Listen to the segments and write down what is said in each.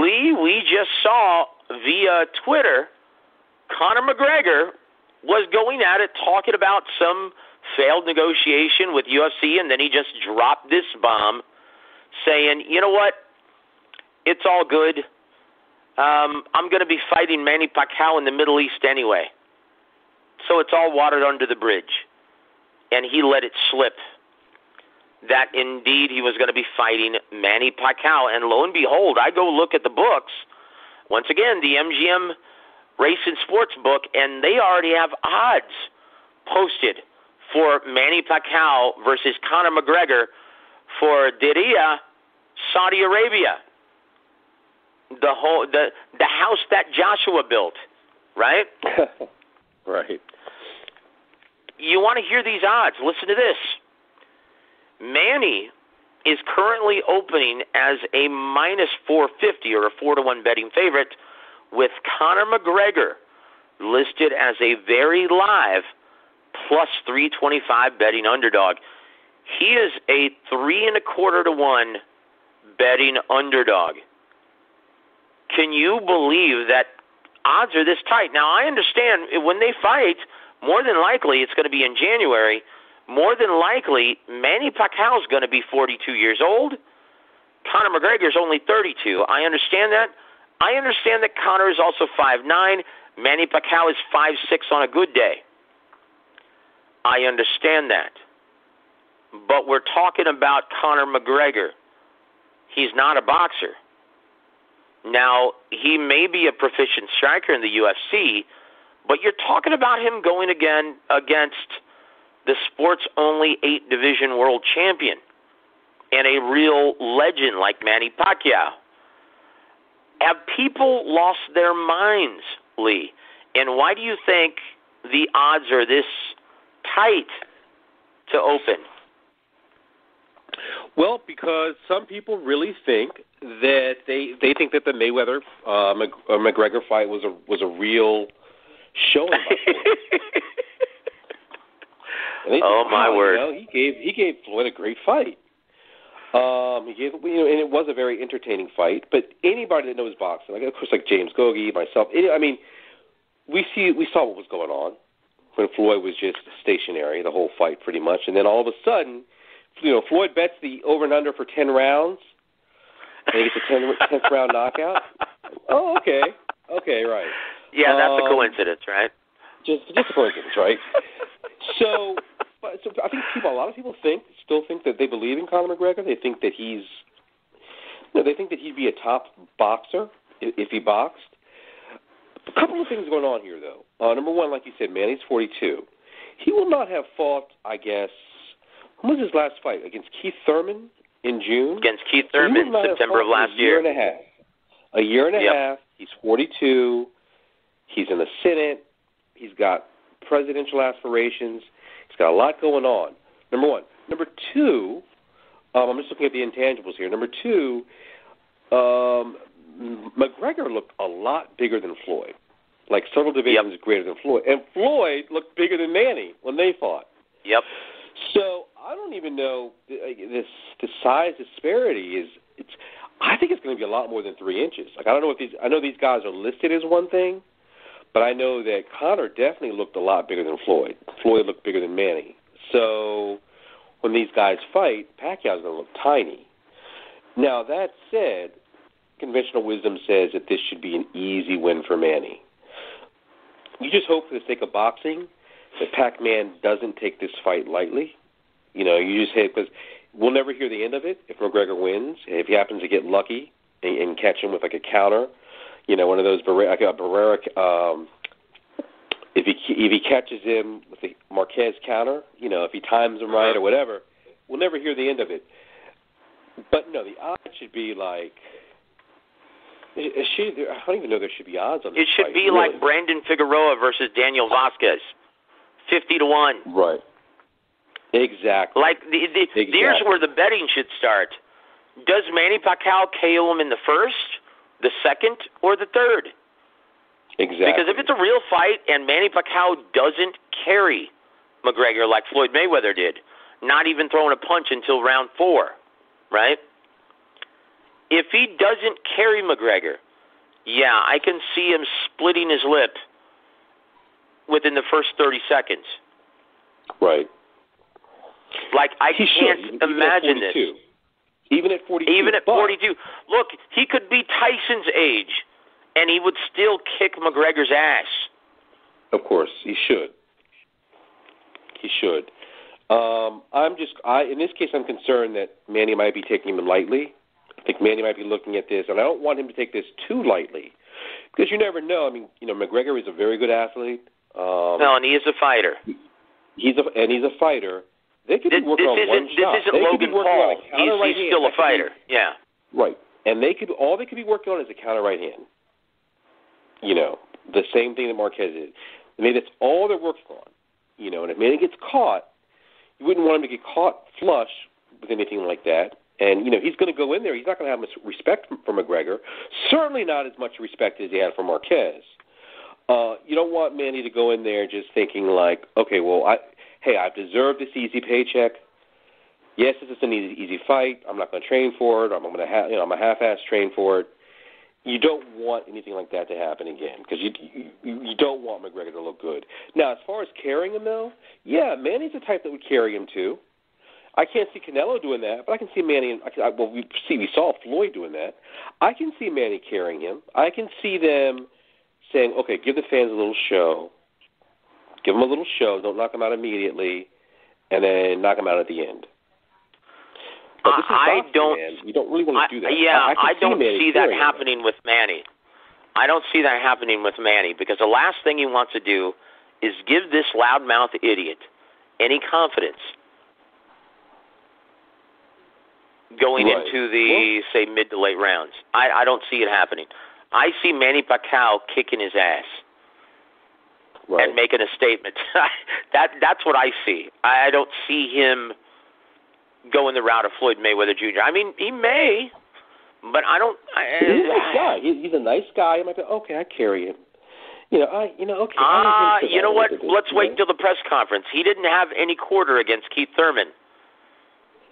Lee, we just saw via Twitter, Conor McGregor was going at it, talking about some failed negotiation with UFC, and then he just dropped this bomb saying, you know what, it's all good. I'm going to be fighting Manny Pacquiao in the Middle East anyway. So it's all watered under the bridge. And he let it slip that indeed he was going to be fighting Manny Pacquiao. And lo and behold, I go look at the books, once again, the MGM Race and Sports book, and they already have odds posted for Manny Pacquiao versus Conor McGregor for Diriyah, Saudi Arabia. The house that Joshua built, right? Right. You want to hear these odds? Listen to this. Manny is currently opening as a minus 450 or a 4-1 betting favorite, with Conor McGregor listed as a very live plus 325 betting underdog. He is a 3.25 to 1 betting underdog. Can you believe that odds are this tight? Now, I understand when they fight, more than likely it's going to be in January. More than likely, Manny Pacquiao is going to be 42 years old. Conor McGregor is only 32. I understand that. I understand that Conor is also 5'9". Manny Pacquiao is 5'6" on a good day. I understand that. But we're talking about Conor McGregor. He's not a boxer. Now, he may be a proficient striker in the UFC, but you're talking about him going again against the sports-only 8-division world champion and a real legend like Manny Pacquiao. Have people lost their minds, Lee? And why do you think the odds are this tight to open? Well, because some people really think that they think that the Mayweather McGregor fight was a real showing. Oh my word! He gave Floyd a great fight. And it was a very entertaining fight. But anybody that knows boxing, of course, like James Gogi, myself, we saw what was going on when Floyd was just stationary the whole fight, pretty much, and then all of a sudden, Floyd bets the over and under for 10 rounds, and he gets a 10th round knockout. Oh, okay, right. Yeah, that's a coincidence, right? Just a coincidence, right? So I think a lot of people still think that they believe in Conor McGregor. They think that they think that he'd be a top boxer if he boxed. A couple of things going on here, though. Number one, like you said, Manny's 42. He will not have fought, I guess. When was his last fight? Against Keith Thurman in June? Against Keith Thurman in September of last year. A year and a half. He's 42. He's in the Senate. He's got presidential aspirations. He's got a lot going on. Number one. Number two, I'm just looking at the intangibles here. Number two, McGregor looked a lot bigger than Floyd, like several divisions greater than Floyd. And Floyd looked bigger than Manny when they fought. Yep. So I don't even know the size disparity is. I think it's going to be a lot more than 3 inches. Like I know these guys are listed as one thing, but I know that Conor definitely looked a lot bigger than Floyd. Floyd looked bigger than Manny. So when these guys fight, Pacquiao's going to look tiny. Now that said, conventional wisdom says that this should be an easy win for Manny. You just hope for the sake of boxing that Pac-Man doesn't take this fight lightly. You just hit, because we'll never hear the end of it if McGregor wins. If he happens to get lucky and catch him with like a counter, one of those Barrera. If he catches him with the Marquez counter, if he times him right or whatever, we'll never hear the end of it. But no, the odds should be like. I don't even know there should be odds on this It should fight, be really. like Brandon Figueroa versus Daniel Vasquez, 50 to 1. Right. Exactly. Like here's where the betting should start. Does Manny Pacquiao KO him in the first, the second, or the third? Exactly. Because if it's a real fight and Manny Pacquiao doesn't carry McGregor like Floyd Mayweather did, not even throwing a punch until round 4, right? if he doesn't carry McGregor, yeah, I can see him splitting his lip within the first 30 seconds. Right. Like, I can't imagine this. Even at 42. Even at 42. Look, he could be Tyson's age, and he would still kick McGregor's ass. Of course, he should. He should. In this case, I'm concerned that Manny might be taking him lightly. I think Manny might be looking at this, and I don't want him to take this too lightly, because you never know. I mean, McGregor is a very good athlete. No, and he is a fighter. He's a fighter. They could be working on one shot. This isn't Logan Paul. He's still a fighter. Yeah. Right. And all they could be working on is a counter right hand. The same thing that Marquez is. Maybe that's all they're working on. And if Manny gets caught, you wouldn't want him to get caught flush with anything like that. And, he's going to go in there. He's not going to have much respect for McGregor. Certainly not as much respect as he had for Marquez. You don't want Manny to go in there just thinking like, okay, well, I've deserved this easy paycheck. Yes, this is an easy fight. I'm not going to train for it. I'm a half-ass train for it. You don't want anything like that to happen again, because you don't want McGregor to look good. Now, as far as carrying him, though, yeah, Manny's the type that would carry him too. I can't see Canelo doing that, but I can see Manny. We saw Floyd doing that. I can see Manny carrying him. I can see them saying, okay, give the fans a little show. Give them a little show. Don't knock them out immediately, and then knock them out at the end. But this is boxing, man. You don't really want to do that. Yeah, I don't see that happening with Manny. I don't see that happening with Manny, because the last thing he wants to do is give this loudmouth idiot any confidence going into the, say, mid to late rounds. I don't see it happening. I see Manny Pacquiao kicking his ass and making a statement. That's what I see. I don't see him going the route of Floyd Mayweather Jr. I mean, he may, but I don't. He's a nice guy. He's a nice guy. He might be, okay, I carry him. Okay. You know what? Let's wait until the press conference. He didn't have any quarter against Keith Thurman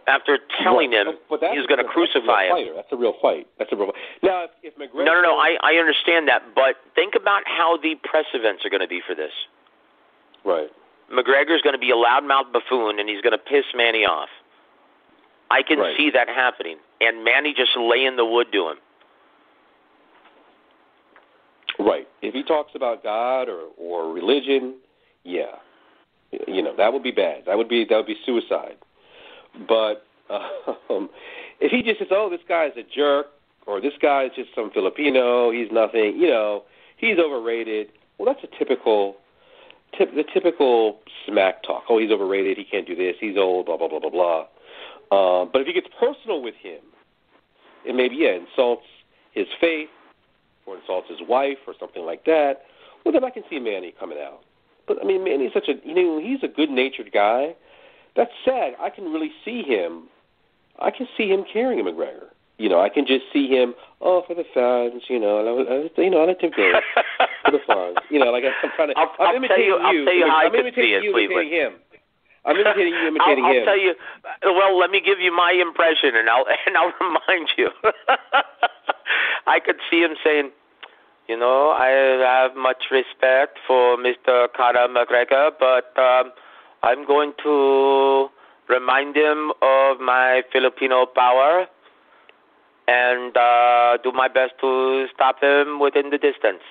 after telling him he was going to crucify him. That's a real fight. Now, if McGregor... No, I understand that, but think about how the press events are going to be for this. Right. McGregor's going to be a loudmouth buffoon, and he's going to piss Manny off. I can see that happening, and Manny just laying the wood to him. Right. If he talks about God or religion, yeah, that would be bad. That would be suicide. But if he just says, "Oh, this guy's a jerk," or "This guy's just some Filipino, he's nothing," he's overrated. Well, that's the typical smack talk. Oh, he's overrated. He can't do this. He's old. Blah blah blah blah blah. But if he gets personal with him, and maybe insults his faith, or insults his wife, or something like that, well, then I can see Manny coming out. But I mean, Manny's he's a good-natured guy. That's sad. I can really see him. I can see him carrying McGregor. I can just see him. Oh, for the fans, I let him go for the fans. I'm trying to. I'm imitating you. I'm imitating you, imitating him. I'm imitating you, imitating him. I'll tell you. Well, let me give you my impression, and I'll remind you. I could see him saying, I have much respect for Mr. Conor McGregor, but I'm going to remind him of my Filipino power and do my best to stop him within the distance.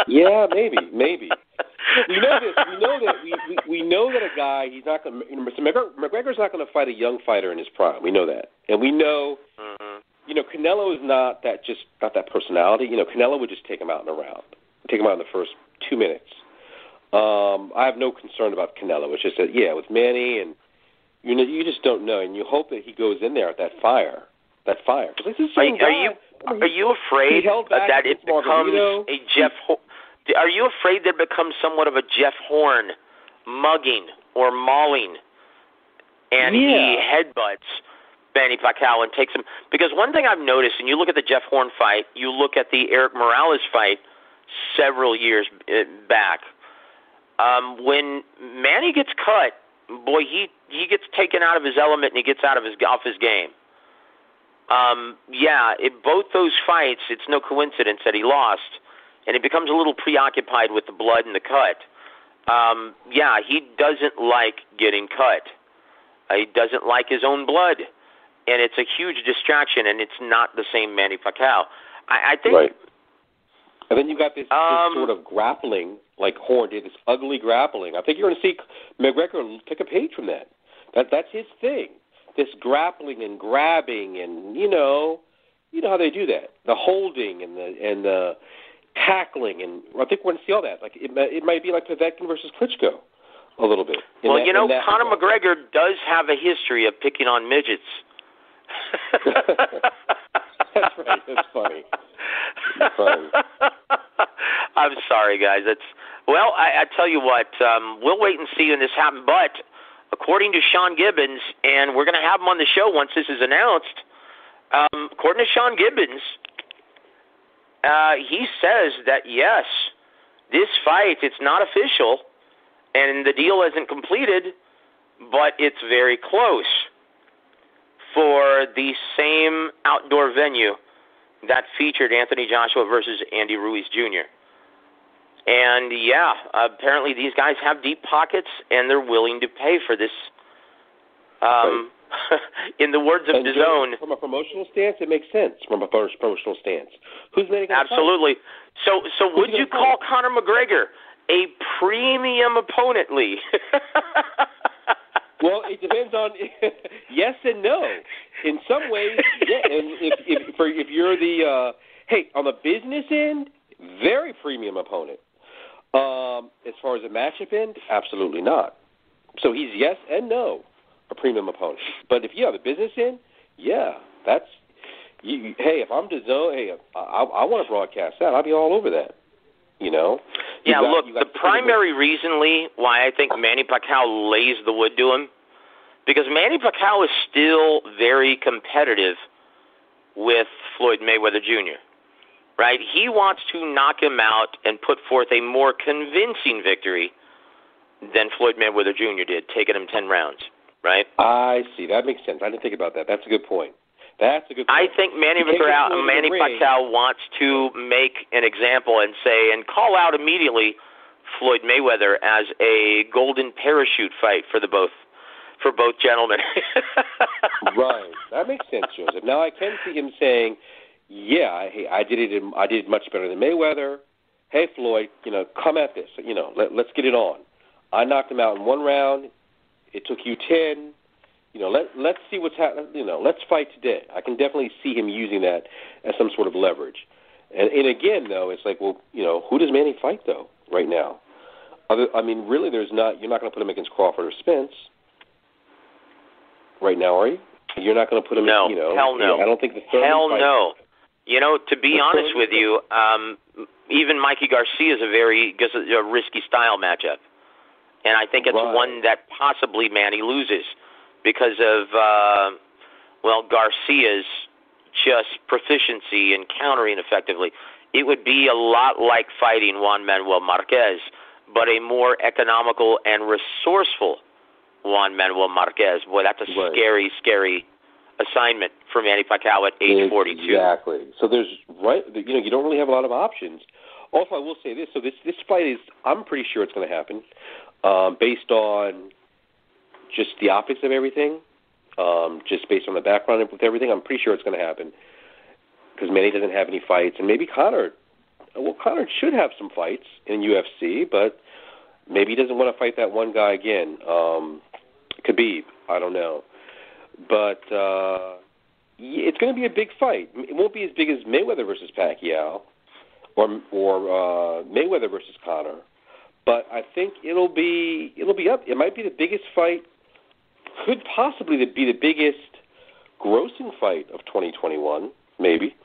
Yeah, maybe. We know this. We know that a guy. He's not going. McGregor's not going to fight a young fighter in his prime. We know that, and we know. Canelo is not that personality. Canelo would just take him out in a round, take him out in the first 2 minutes. I have no concern about Canelo. It's just that, with Manny, and you just don't know, and you hope that he goes in there at that fire. Are you afraid that it becomes a Jeff? Are you afraid that it becomes somewhat of a Jeff Horn mugging or mauling, and he headbutts Manny Pacquiao and takes him? Because one thing I've noticed, and you look at the Jeff Horn fight, you look at the Eric Morales fight several years back. When Manny gets cut, boy, he gets taken out of his element and he gets off his game. Both those fights, it's no coincidence that he lost, and he becomes a little preoccupied with the blood and the cut. He doesn't like getting cut. He doesn't like his own blood, and it's a huge distraction, and it's not the same Manny Pacquiao. I think. Right. And then you got this sort of grappling, like Horn did, this ugly grappling. I think you're going to see McGregor take a page from that. That's his thing. This grappling and grabbing, and you know how they do that. The holding and the tackling, and I think we're going to see all that. Like it might be like Povetkin versus Klitschko a little bit. Well, Conor McGregor does have a history of picking on midgets. That's right. That's funny. That's funny. I'm sorry, guys. I tell you what, we'll wait and see when this happens. But according to Sean Gibbons, and we're going to have him on the show once this is announced, according to Sean Gibbons, he says that, yes, this fight, it's not official, and the deal isn't completed, but it's very close for the same outdoor venue that featured Anthony Joshua versus Andy Ruiz Jr. And, apparently these guys have deep pockets, and they're willing to pay for this. In the words of DAZN. From a promotional stance, it makes sense. From a promotional stance. Who's Manny going to fight? Absolutely. So would you call Conor McGregor a premium opponent, Lee? Well, it depends on yes and no. In some ways, yeah. And if you're the on the business end, very premium opponent. As far as the matchup end, absolutely not. So he's yes and no, a premium opponent. But if you have the business end, that's. If I'm DAZN, I want to broadcast that. I'll be all over that. The primary reason, Lee, why I think Manny Pacquiao lays the wood to him, because Manny Pacquiao is still very competitive with Floyd Mayweather Jr., right? He wants to knock him out and put forth a more convincing victory than Floyd Mayweather Jr. did, taking him 10 rounds, right? I see. That makes sense. I didn't think about that. That's a good point. I think Manny Pacquiao wants to make an example and call out immediately Floyd Mayweather as a golden parachute fight for both gentlemen. Right. That makes sense, Joseph. Now I can see him saying, I did it much better than Mayweather. Hey, Floyd, come at this. Let's get it on. I knocked him out in one round. It took you 10. Let's see what's happening. Let's fight today. I can definitely see him using that as some sort of leverage. And again, though, it's like, well, who does Manny fight though right now? Really, there's not. You're not going to put him against Crawford or Spence right now, are you? You're not going to put him. No, hell no. I don't think the third. Hell no. To be honest with you, even Mikey Garcia is a risky style matchup, and I think it's one that possibly Manny loses. Because of, Garcia's just proficiency in countering effectively. It would be a lot like fighting Juan Manuel Marquez, but a more economical and resourceful Juan Manuel Marquez. Boy, that's a scary, scary assignment for Manny Pacquiao at age 42. Exactly. So you don't really have a lot of options. Also, I will say this. So this fight is, I'm pretty sure it's going to happen, based on just the optics of everything, just based on the background with everything. I'm pretty sure it's going to happen because Manny doesn't have any fights. And maybe Conor should have some fights in UFC, but maybe he doesn't want to fight that one guy again. Khabib, I don't know. But it's going to be a big fight. It won't be as big as Mayweather versus Pacquiao or Mayweather versus Conor. But I think it'll be up. It might be the biggest fight. Could possibly be the biggest grossing fight of 2021, maybe.